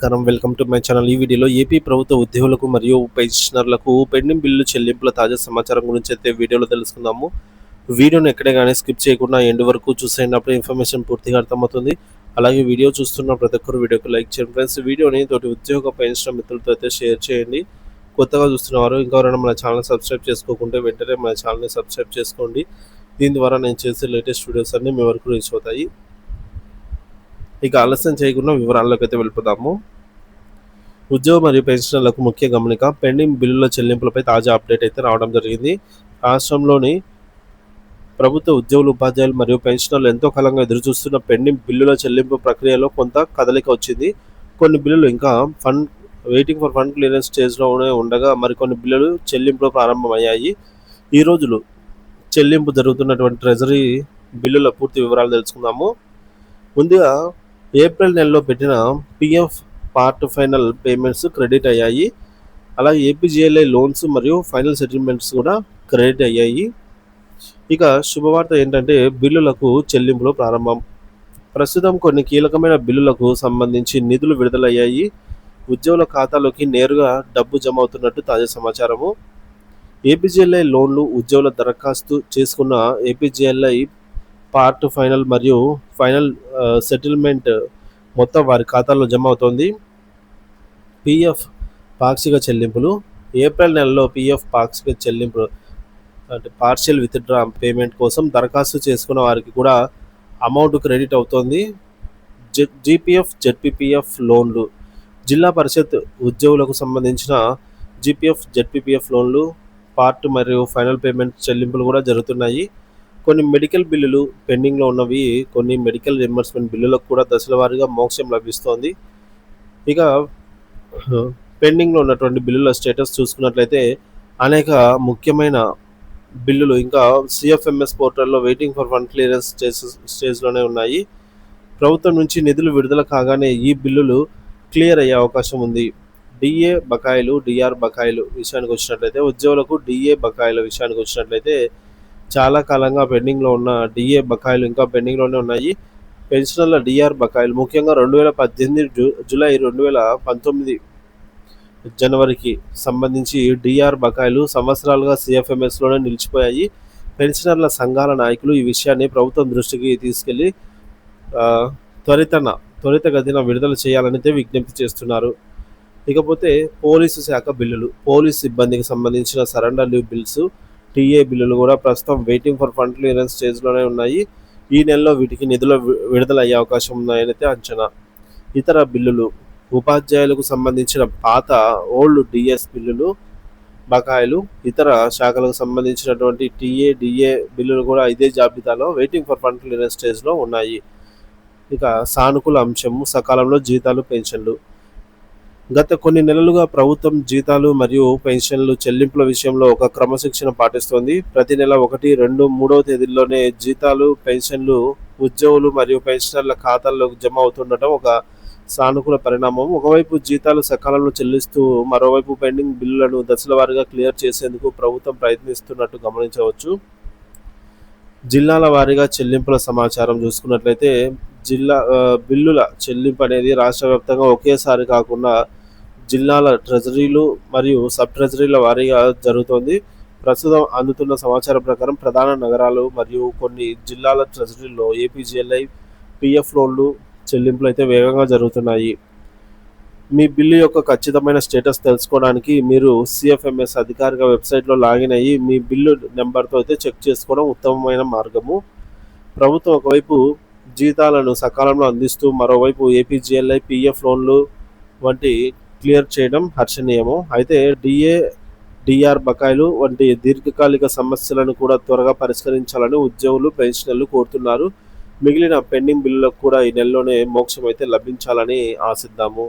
Welcome to my channel. ఈ వీడియోలో AP ప్రభుత్వ ఉద్యోగులకు మరియు పెన్షనర్లకు పెండింగ్ బిల్లు చెల్లింపుల తాజా సమాచారం గురించి అయితే వీడియోలో తెలుసుకుందాము. వీడియోని ఎక్కడే కానీ స్కిప్ చేయకుండా ఎండ్ వరకు చూసేటప్పుడు ఇన్ఫర్మేషన్ పూర్తిగా అర్థమవుతుంది. అలాగే వీడియో చూస్తున్న ప్రతి ఒక్కరు వీడియోకి లైక్ చేయండి ఫ్రెండ్స్. వీడియోని తోటి ఉద్యోగ పెన్షన్ మిత్రులతో అయితే షేర్ చేయండి. కొత్తగా చూస్తున్నవారు ఇంకెవరైనా మన ఛానల్ సబ్స్క్రైబ్ చేసుకోకుంటే వెంటనే మన ఛానల్ని సబ్స్క్రైబ్ చేసుకోండి. దీని ద్వారా నేను చేసే లేటెస్ట్ వీడియోస్ అన్నీ మీ వరకు రీచ్ అవుతాయి. ఇక ఆలస్యం చేయకుండా వివరాల్లోకి అయితే వెళ్ళిపోదాము. ఉద్యోగ మరియు పెన్షనర్లకు ముఖ్య గమనిక, పెండింగ్ బిల్లుల చెల్లింపులపై తాజా అప్డేట్ అయితే రావడం జరిగింది. రాష్ట్రంలోని ప్రభుత్వ ఉద్యోగులు, ఉపాధ్యాయులు మరియు పెన్షనర్లు ఎంతో కాలంగా ఎదురుచూస్తున్న పెండింగ్ బిల్లుల చెల్లింపు ప్రక్రియలో కొంత కదలిక వచ్చింది. కొన్ని బిల్లులు ఇంకా వెయిటింగ్ ఫర్ ఫండ్ క్లియరెన్స్ స్టేజ్లోనే ఉండగా మరికొన్ని బిల్లులు చెల్లింపులు ప్రారంభమయ్యాయి. ఈ రోజులు చెల్లింపు జరుగుతున్నటువంటి ట్రెజరీ బిల్లుల పూర్తి వివరాలు తెలుసుకుందాము. ముందుగా ఏప్రిల్ నెలలో పెట్టిన PF part final payments credit అయ్యాయి. అలాగే ఏపీజీఎల్ఐ లోన్స్ మరియు ఫైనల్ సెటిల్మెంట్స్ కూడా క్రెడిట్ అయ్యాయి. ఇక శుభవార్త ఏంటంటే బిల్లులకు చెల్లింపులు ప్రారంభం. ప్రస్తుతం కొన్ని కీలకమైన బిల్లులకు సంబంధించి నిధులు విడుదలయ్యాయి. ఉద్యోగుల ఖాతాలోకి నేరుగా డబ్బు జమ అవుతున్నట్టు తాజా సమాచారము. ఏపీజీఎల్ఐ లోన్లు ఉద్యోగుల దరఖాస్తు చేసుకున్న ఏపీజీఎల్ఐ పార్ట్ ఫైనల్ మరియు ఫైనల్ సెటిల్మెంట్ మొత్తం వారి ఖాతాల్లో జమ అవుతోంది. పిఎఫ్ పాక్షిక చెల్లింపులు. ఏప్రిల్ నెలలో పిఎఫ్ పాక్షిక చెల్లింపులు అంటే పార్షియల్ విత్డ్రా పేమెంట్ కోసం దరఖాస్తు చేసుకున్న వారికి కూడా అమౌంట్ క్రెడిట్ అవుతోంది. జీపీఎఫ్, జెడ్పీపీఎఫ్ లోన్లు. జిల్లా పరిషత్ ఉద్యోగులకు సంబంధించిన జీపీఎఫ్, జెడ్పీపీఎఫ్ లోన్లు పార్ట్ మరియు ఫైనల్ పేమెంట్ చెల్లింపులు కూడా జరుగుతున్నాయి. కొన్ని మెడికల్ బిల్లులు పెండింగ్లో ఉన్నవి. కొన్ని మెడికల్ రియంబర్స్మెంట్ బిల్లులకు కూడా దశల వారీగా మోక్షం లభిస్తోంది. ఇక పెండింగ్లో ఉన్నటువంటి బిల్లుల స్టేటస్ చూసుకున్నట్లయితే అనేక ముఖ్యమైన బిల్లులు ఇంకా సిఎఫ్ఎంఎస్ పోర్టల్లో వెయిటింగ్ ఫర్ ఫండ్ క్లియరెన్స్ స్టేజ్లోనే ఉన్నాయి. ప్రభుత్వం నుంచి నిధులు విడుదల కాగానే ఈ బిల్లులు క్లియర్ అయ్యే అవకాశం ఉంది. డిఏ బకాయిలు, డిఆర్ బకాయిలు విషయానికి వచ్చినట్లయితే ఉద్యోగులకు డిఏ బకాయిల విషయానికి వచ్చినట్లయితే చాలా కాలంగా పెండింగ్లో ఉన్న డిఏ బకాయిలు ఇంకా పెండింగ్లోనే ఉన్నాయి. పెన్షనర్ల డిఆర్ బకాయిలు ముఖ్యంగా 2018 జూలై 2019 జనవరికి సంబంధించి డిఆర్ బకాయిలు సంవత్సరాలుగా సిఎఫ్ఎంఎస్లోనే నిలిచిపోయాయి. పెన్షనర్ల సంఘాల నాయకులు ఈ విషయాన్ని ప్రభుత్వం దృష్టికి తీసుకెళ్లి త్వరితగతిన విడుదల చేయాలని విజ్ఞప్తి చేస్తున్నారు. ఇకపోతే పోలీసు శాఖ బిల్లులు. పోలీస్ సిబ్బందికి సంబంధించిన సరెండర్ లీవ్ బిల్స్, టీఏ బిల్లులు కూడా ప్రస్తుతం వెయిటింగ్ ఫర్ ఫండ్ క్లియరెన్స్ స్టేజ్లోనే ఉన్నాయి. ఈ నెలలో వీటికి నిధుల విడుదల అయ్యే అవకాశం ఉన్నాయని అంచనా. ఇతర బిల్లులు. ఉపాధ్యాయులకు సంబంధించిన పాత ఓల్డ్ డిఎస్ బిల్లులు బకాయిలు, ఇతర శాఖలకు సంబంధించినటువంటి టీఏ, డిఏ బిల్లులు కూడా ఇదే జాబితాలో వెయిటింగ్ ఫర్ ఫండ్ క్లియరెన్స్ స్టేజ్లో ఉన్నాయి. ఇక సానుకూల అంశము సకాలంలో జీతాలు, పెన్షన్లు. గత కొన్ని నెలలుగా ప్రభుత్వం జీతాలు మరియు పెన్షన్లు చెల్లింపుల విషయంలో ఒక క్రమశిక్షణ పాటిస్తోంది. ప్రతి నెల 1, 2, 3వ తేదీల్లోనే జీతాలు, పెన్షన్లు ఉద్యోగులు మరియు పెన్షనర్ల ఖాతాల్లోకి జమ అవుతుండటం ఒక సానుకూల పరిణామం. ఒకవైపు జీతాలు సకాలంలో చెల్లిస్తూ మరోవైపు పెండింగ్ బిల్లులను దశల వారీగా క్లియర్ చేసేందుకు ప్రభుత్వం ప్రయత్నిస్తున్నట్టు గమనించవచ్చు. జిల్లాల వారీగా చెల్లింపుల సమాచారం చూసుకున్నట్లయితే బిల్లుల చెల్లింపు అనేది రాష్ట్ర వ్యాప్తంగా ఒకేసారి కాకుండా జిల్లాల ట్రెజరీలు మరియు సబ్ ట్రెజరీల వారీగా జరుగుతోంది. ప్రస్తుతం అందుతున్న సమాచారం ప్రకారం ప్రధాన నగరాలు మరియు కొన్ని జిల్లాల ట్రెజరీల్లో ఏపీజీఎల్ఐ పిఎఫ్ లోన్లు చెల్లింపులు అయితే వేగంగా జరుగుతున్నాయి. మీ బిల్లు యొక్క ఖచ్చితమైన స్టేటస్ తెలుసుకోవడానికి మీరు సిఎఫ్ఎంఎస్ అధికారిక వెబ్సైట్లో లాగిన్ అయ్యి మీ బిల్లు నెంబర్తో అయితే చెక్ చేసుకోవడం ఉత్తమమైన మార్గము. ప్రభుత్వం ఒకవైపు జీతాలను సకాలంలో అందిస్తూ మరోవైపు ఏపీజీఎల్ఐ పిఎఫ్ లోన్లు వంటి క్లియర్ చేయడం హర్షణీయము. అయితే డిఏ, డిఆర్ బకాయిలు వంటి దీర్ఘకాలిక సమస్యలను కూడా త్వరగా పరిష్కరించాలని ఉద్యోగులు, పెన్షనర్లు కోరుతున్నారు. మిగిలిన పెండింగ్ బిల్లులకు కూడా ఈ నెలలోనే మోక్షం అయితే లభించాలని ఆశిద్దాము.